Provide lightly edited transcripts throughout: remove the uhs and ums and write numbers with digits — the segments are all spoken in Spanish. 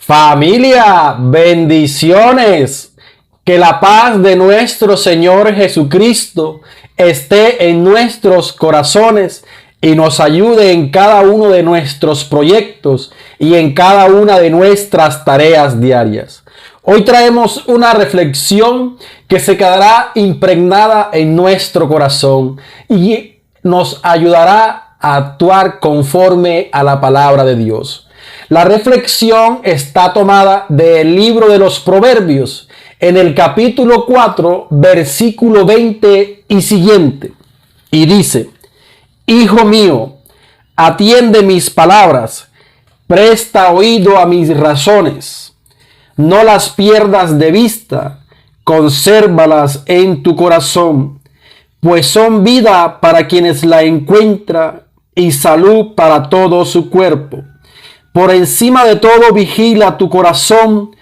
Familia, bendiciones. Que la paz de nuestro Señor Jesucristo esté en nuestros corazones y nos ayude en cada uno de nuestros proyectos y en cada una de nuestras tareas diarias. Hoy traemos una reflexión que se quedará impregnada en nuestro corazón y nos ayudará a actuar conforme a la palabra de Dios. La reflexión está tomada del libro de los Proverbios, en el capítulo 4, versículo 20 y siguiente. Y dice: Hijo mío, atiende mis palabras, presta oído a mis razones. No las pierdas de vista, consérvalas en tu corazón, pues son vida para quienes la encuentran y salud para todo su cuerpo. Por encima de todo vigila tu corazón,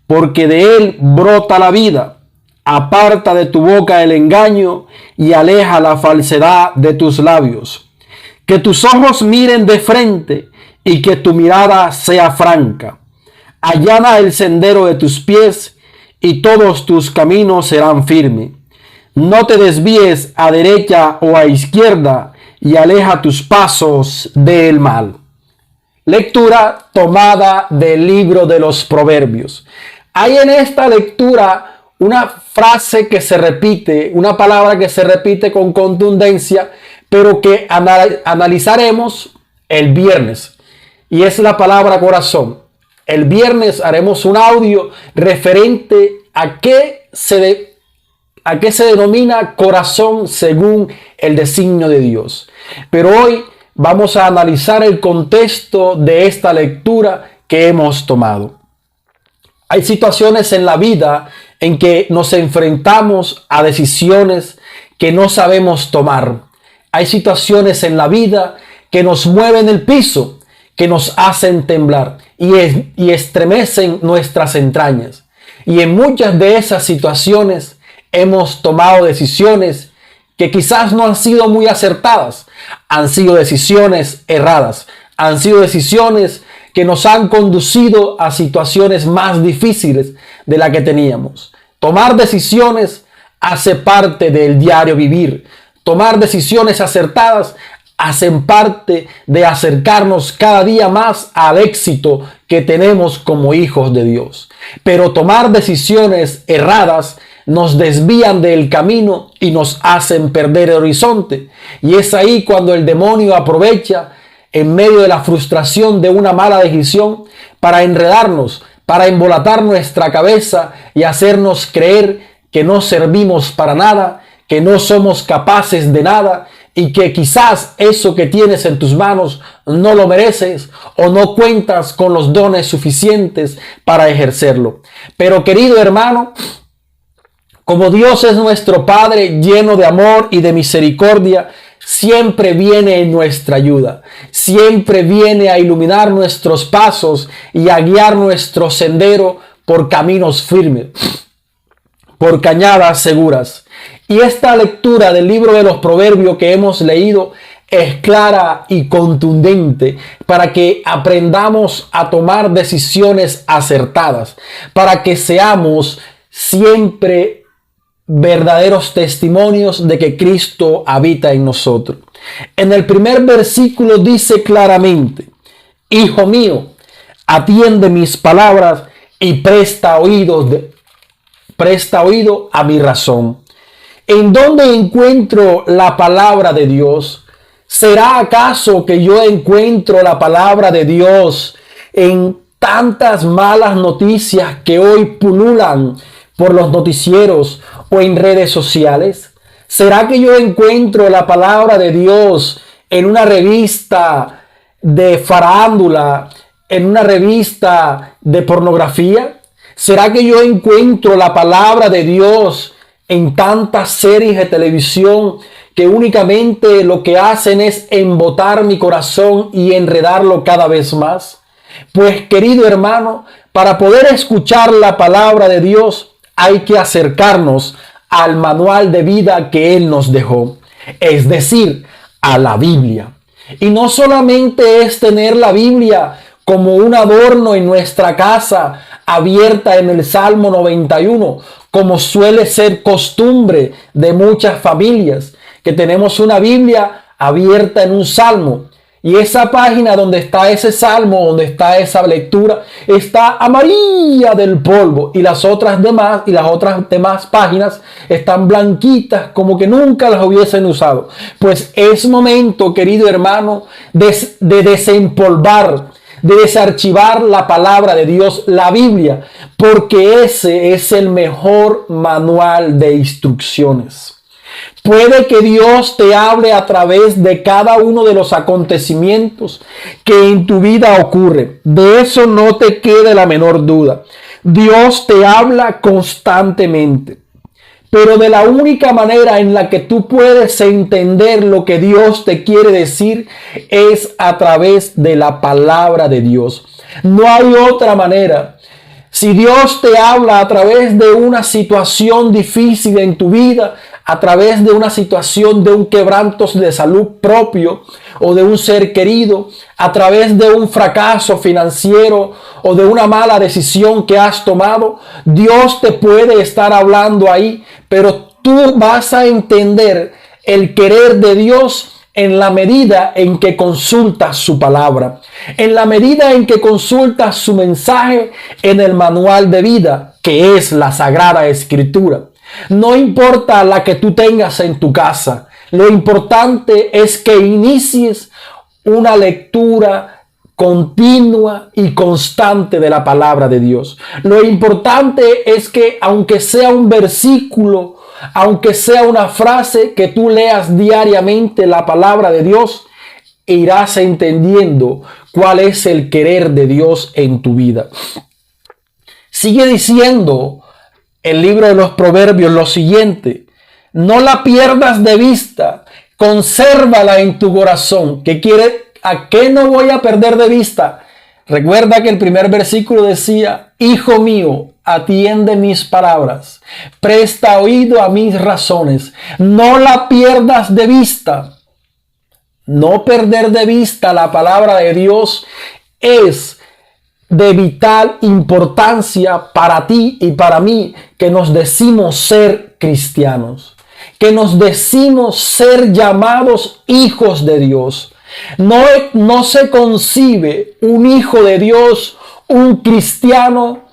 porque de él brota la vida. Aparta de tu boca el engaño y aleja la falsedad de tus labios. Que tus ojos miren de frente y que tu mirada sea franca. Allana el sendero de tus pies y todos tus caminos serán firmes. No te desvíes a derecha o a izquierda y aleja tus pasos del mal. Lectura tomada del libro de los Proverbios. Hay en esta lectura una frase que se repite, una palabra que se repite con contundencia, pero que analizaremos el viernes. Y es la palabra corazón. El viernes haremos un audio referente a qué se denomina corazón según el designio de Dios. Pero hoy vamos a analizar el contexto de esta lectura que hemos tomado. Hay situaciones en la vida en que nos enfrentamos a decisiones que no sabemos tomar. Hay situaciones en la vida que nos mueven el piso, que nos hacen temblar y estremecen nuestras entrañas. Y en muchas de esas situaciones hemos tomado decisiones que quizás no han sido muy acertadas, han sido decisiones erradas, han sido decisiones que nos han conducido a situaciones más difíciles de la que teníamos. Tomar decisiones hace parte del diario vivir. Tomar decisiones acertadas hacen parte de acercarnos cada día más al éxito que tenemos como hijos de Dios. Pero tomar decisiones erradas nos desvían del camino y nos hacen perder el horizonte. Y es ahí cuando el demonio aprovecha en medio de la frustración de una mala decisión para enredarnos, para embolatar nuestra cabeza y hacernos creer que no servimos para nada, que no somos capaces de nada y que quizás eso que tienes en tus manos no lo mereces o no cuentas con los dones suficientes para ejercerlo. Pero querido hermano, como Dios es nuestro Padre lleno de amor y de misericordia, siempre viene en nuestra ayuda, siempre viene a iluminar nuestros pasos y a guiar nuestro sendero por caminos firmes, por cañadas seguras. Y esta lectura del libro de los Proverbios que hemos leído es clara y contundente para que aprendamos a tomar decisiones acertadas, para que seamos siempre verdaderos testimonios de que Cristo habita en nosotros. En el primer versículo dice claramente: Hijo mío, atiende mis palabras y presta oído a mi razón. ¿En dónde encuentro la palabra de Dios? ¿Será acaso que yo encuentro la palabra de Dios en tantas malas noticias que hoy pululan por los noticieros o en redes sociales? ¿Será que yo encuentro la palabra de Dios en una revista de farándula, en una revista de pornografía? ¿Será que yo encuentro la palabra de Dios en tantas series de televisión que únicamente lo que hacen es embotar mi corazón y enredarlo cada vez más? Pues querido hermano, para poder escuchar la palabra de Dios hay que acercarnos al manual de vida que Él nos dejó, es decir, a la Biblia. Y no solamente es tener la Biblia como un adorno en nuestra casa, abierta en el Salmo 91, como suele ser costumbre de muchas familias, que tenemos una Biblia abierta en un salmo. Y esa página donde está ese salmo, donde está esa lectura, está amarilla del polvo. Y las otras demás páginas están blanquitas, como que nunca las hubiesen usado. Pues es momento, querido hermano, de desempolvar, de desarchivar la palabra de Dios, la Biblia, porque ese es el mejor manual de instrucciones. Puede que Dios te hable a través de cada uno de los acontecimientos que en tu vida ocurre. De eso no te quede la menor duda. Dios te habla constantemente. Pero de la única manera en la que tú puedes entender lo que Dios te quiere decir es a través de la palabra de Dios. No hay otra manera. Si Dios te habla a través de una situación difícil en tu vida, a través de una situación de un quebranto de salud propio o de un ser querido, a través de un fracaso financiero o de una mala decisión que has tomado, Dios te puede estar hablando ahí, pero tú vas a entender el querer de Dios en la medida en que consultas su palabra, en la medida en que consultas su mensaje en el manual de vida, que es la Sagrada Escritura. No importa la que tú tengas en tu casa, lo importante es que inicies una lectura continua y constante de la palabra de Dios. Lo importante es que aunque sea un versículo, aunque sea una frase que tú leas diariamente la palabra de Dios, irás entendiendo cuál es el querer de Dios en tu vida. Sigue diciendo el libro de los Proverbios lo siguiente: no la pierdas de vista, consérvala en tu corazón. ¿Qué quiere? ¿A qué no voy a perder de vista? Recuerda que el primer versículo decía: hijo mío, atiende mis palabras, presta oído a mis razones, no la pierdas de vista. No perder de vista la palabra de Dios es de vital importancia para ti y para mí, que nos decimos ser cristianos, que nos decimos ser llamados hijos de Dios. No se concibe un hijo de Dios, un cristiano,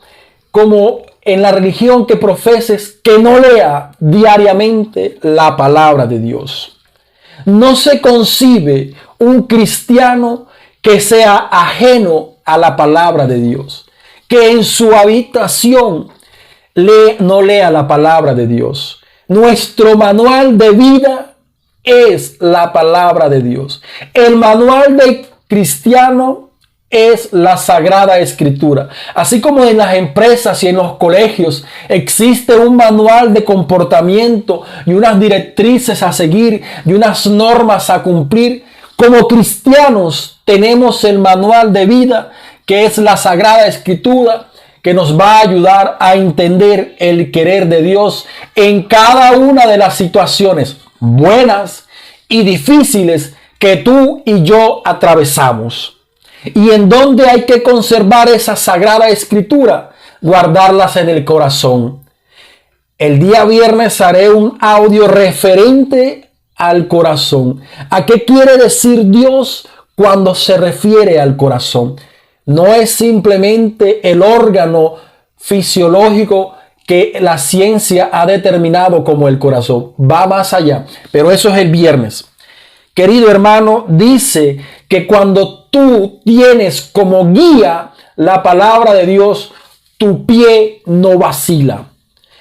como en la religión que profeses, que no lea diariamente la palabra de Dios. No se concibe un cristiano que sea ajeno a la palabra de Dios, que en su habitación no lea la palabra de Dios. Nuestro manual de vida es la palabra de Dios. El manual del cristiano es la Sagrada Escritura. Así como en las empresas y en los colegios existe un manual de comportamiento y unas directrices a seguir y unas normas a cumplir, como cristianos tenemos el manual de vida, que es la Sagrada Escritura, que nos va a ayudar a entender el querer de Dios en cada una de las situaciones buenas y difíciles que tú y yo atravesamos. ¿Y en dónde hay que conservar esa Sagrada Escritura? Guardarlas en el corazón. El día viernes haré un audio referente al corazón. ¿A qué quiere decir Dios cuando se refiere al corazón? No es simplemente el órgano fisiológico que la ciencia ha determinado como el corazón. Va más allá, pero eso es el viernes. Querido hermano, dice que cuando tú tienes como guía la palabra de Dios, tu pie no vacila.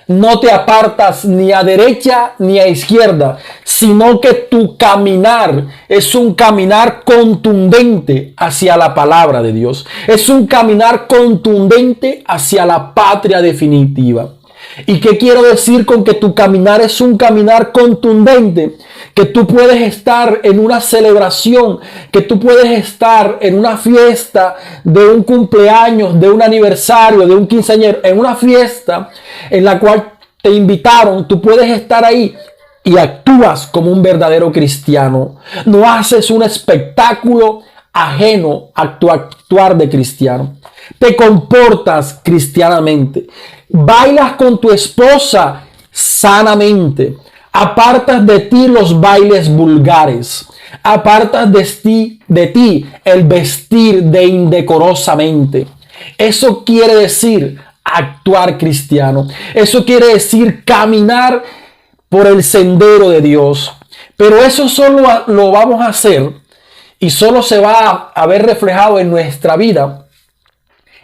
No te apartas ni a derecha ni a izquierda, sino que tu caminar es un caminar contundente hacia la palabra de Dios. Es un caminar contundente hacia la patria definitiva. ¿Y qué quiero decir con que tu caminar es un caminar contundente? Que tú puedes estar en una celebración, que tú puedes estar en una fiesta de un cumpleaños, de un aniversario, de un quinceañero, en una fiesta en la cual te invitaron, tú puedes estar ahí y actúas como un verdadero cristiano. No haces un espectáculo, ajeno a tu actuar de cristiano. Te comportas cristianamente. Bailas con tu esposa sanamente. Apartas de ti los bailes vulgares. Apartas de ti el vestir de indecorosamente. Eso quiere decir actuar cristiano. Eso quiere decir caminar por el sendero de Dios. Pero eso solo lo vamos a hacer y solo se va a ver reflejado en nuestra vida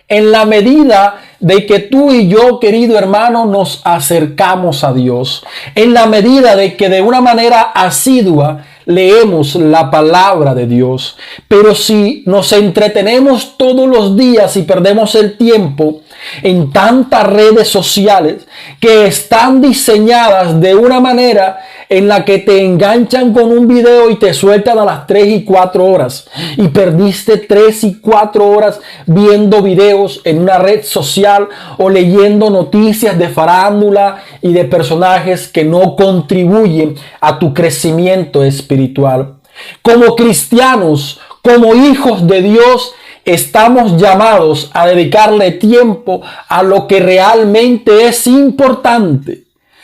en la medida de que tú y yo, querido hermano, nos acercamos a Dios. En la medida de que de una manera asidua leemos la palabra de Dios. Pero si nos entretenemos todos los días y perdemos el tiempo en tantas redes sociales que están diseñadas de una manera en la que te enganchan con un video y te sueltan a las 3 y 4 horas y perdiste 3 y 4 horas viendo videos en una red social o leyendo noticias de farándula y de personajes que no contribuyen a tu crecimiento espiritual. Como cristianos, como hijos de Dios, estamos llamados a dedicarle tiempo a lo que realmente es importante.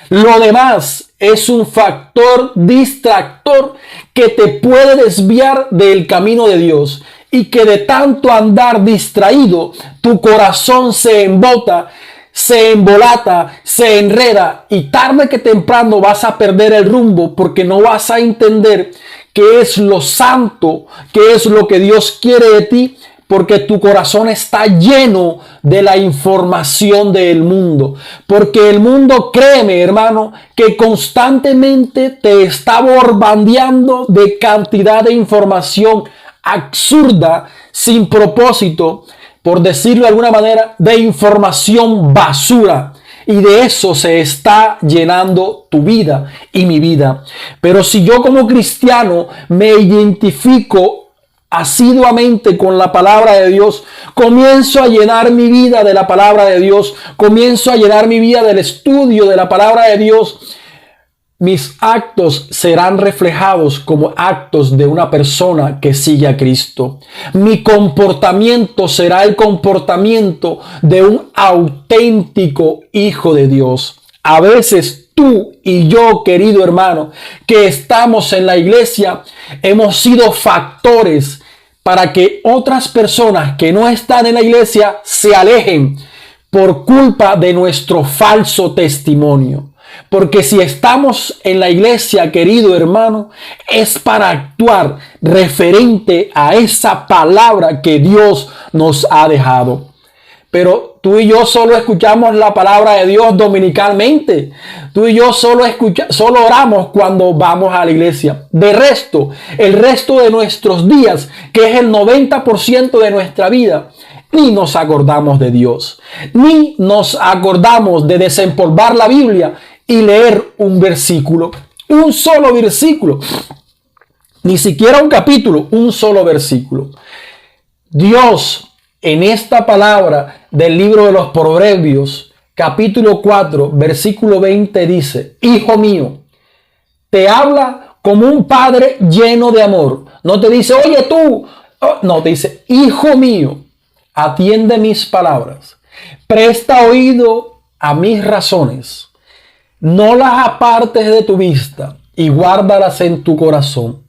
Lo demás es un factor distractor que te puede desviar del camino de Dios y que de tanto andar distraído, tu corazón se embota, se embolata, se enreda y tarde que temprano vas a perder el rumbo porque no vas a entender qué es lo santo, qué es lo que Dios quiere de ti, porque tu corazón está lleno de la información del mundo. Porque el mundo, créeme, hermano, que constantemente te está bombardeando de cantidad de información absurda, sin propósito, por decirlo de alguna manera, de información basura. Y de eso se está llenando tu vida y mi vida. Pero si yo como cristiano me identifico asiduamente con la palabra de Dios, comienzo a llenar mi vida de la palabra de Dios, comienzo a llenar mi vida del estudio de la palabra de Dios, mis actos serán reflejados como actos de una persona que sigue a Cristo. Mi comportamiento será el comportamiento de un auténtico hijo de Dios. A veces tú y yo, querido hermano, que estamos en la iglesia, hemos sido factores para que otras personas que no están en la iglesia se alejen por culpa de nuestro falso testimonio. Porque si estamos en la iglesia, querido hermano, es para actuar referente a esa palabra que Dios nos ha dejado. Pero tú y yo solo escuchamos la palabra de Dios dominicalmente. Tú y yo solo oramos cuando vamos a la iglesia. De resto, el resto de nuestros días, que es el 90% de nuestra vida, ni nos acordamos de Dios. Ni nos acordamos de desempolvar la Biblia y leer un versículo. Un solo versículo. Ni siquiera un capítulo, un solo versículo. Dios, en esta palabra del libro de los Proverbios, capítulo 4, versículo 20 dice: Hijo mío, te habla como un padre lleno de amor. No te dice, oye tú. No, te dice, hijo mío, atiende mis palabras. Presta oído a mis razones. No las apartes de tu vista y guárdalas en tu corazón.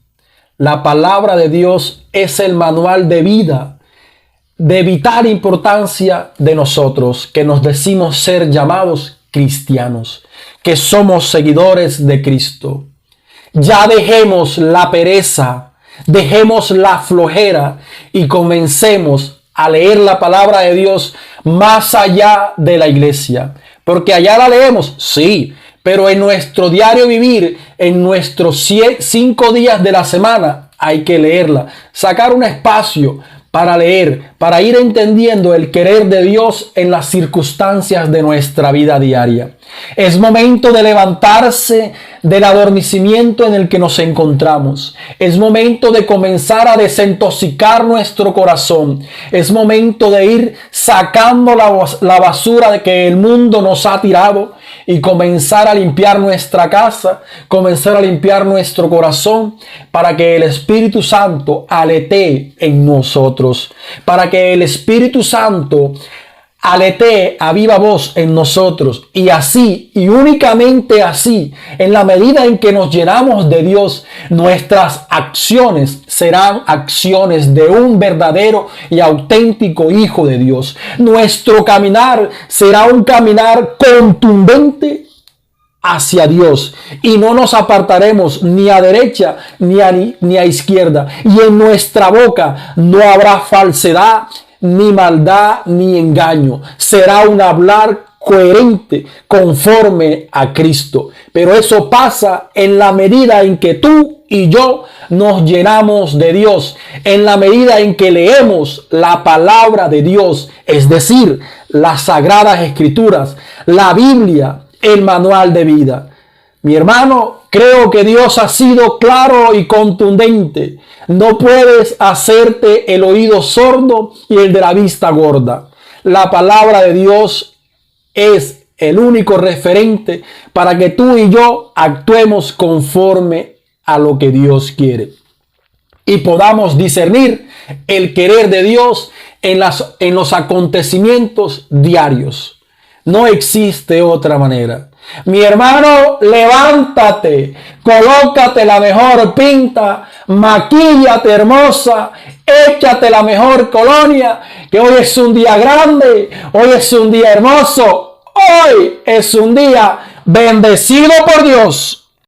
La palabra de Dios es el manual de vida de vital importancia de nosotros, que nos decimos ser llamados cristianos, que somos seguidores de Cristo. Ya dejemos la pereza, dejemos la flojera y comencemos a leer la palabra de Dios más allá de la iglesia. Porque allá la leemos, sí, pero en nuestro diario vivir, en nuestros 5 días de la semana, hay que leerla. Sacar un espacio para leer, para ir entendiendo el querer de Dios en las circunstancias de nuestra vida diaria. Es momento de levantarse del adormecimiento en el que nos encontramos. Es momento de comenzar a desintoxicar nuestro corazón. Es momento de ir sacando la basura de que el mundo nos ha tirado y comenzar a limpiar nuestra casa, comenzar a limpiar nuestro corazón para que el Espíritu Santo aletee en nosotros, para que el Espíritu Santo aletee a viva voz en nosotros, y así y únicamente así, en la medida en que nos llenamos de Dios, nuestras acciones serán acciones de un verdadero y auténtico hijo de Dios. Nuestro caminar será un caminar contundente hacia Dios, y no nos apartaremos ni a derecha ni a izquierda, y en nuestra boca no habrá falsedad, ni maldad, ni engaño. Será un hablar coherente conforme a Cristo. Pero eso pasa en la medida en que tú y yo nos llenamos de Dios, en la medida en que leemos la palabra de Dios, es decir, las sagradas escrituras, la Biblia, el manual de vida. Mi hermano, creo que Dios ha sido claro y contundente. No puedes hacerte el oído sordo y el de la vista gorda. La palabra de Dios es el único referente para que tú y yo actuemos conforme a lo que Dios quiere y podamos discernir el querer de Dios en los acontecimientos diarios. No existe otra manera. Mi hermano, levántate, colócate la mejor pinta, maquíllate hermosa, échate la mejor colonia, que hoy es un día grande, hoy es un día hermoso, hoy es un día bendecido por Dios.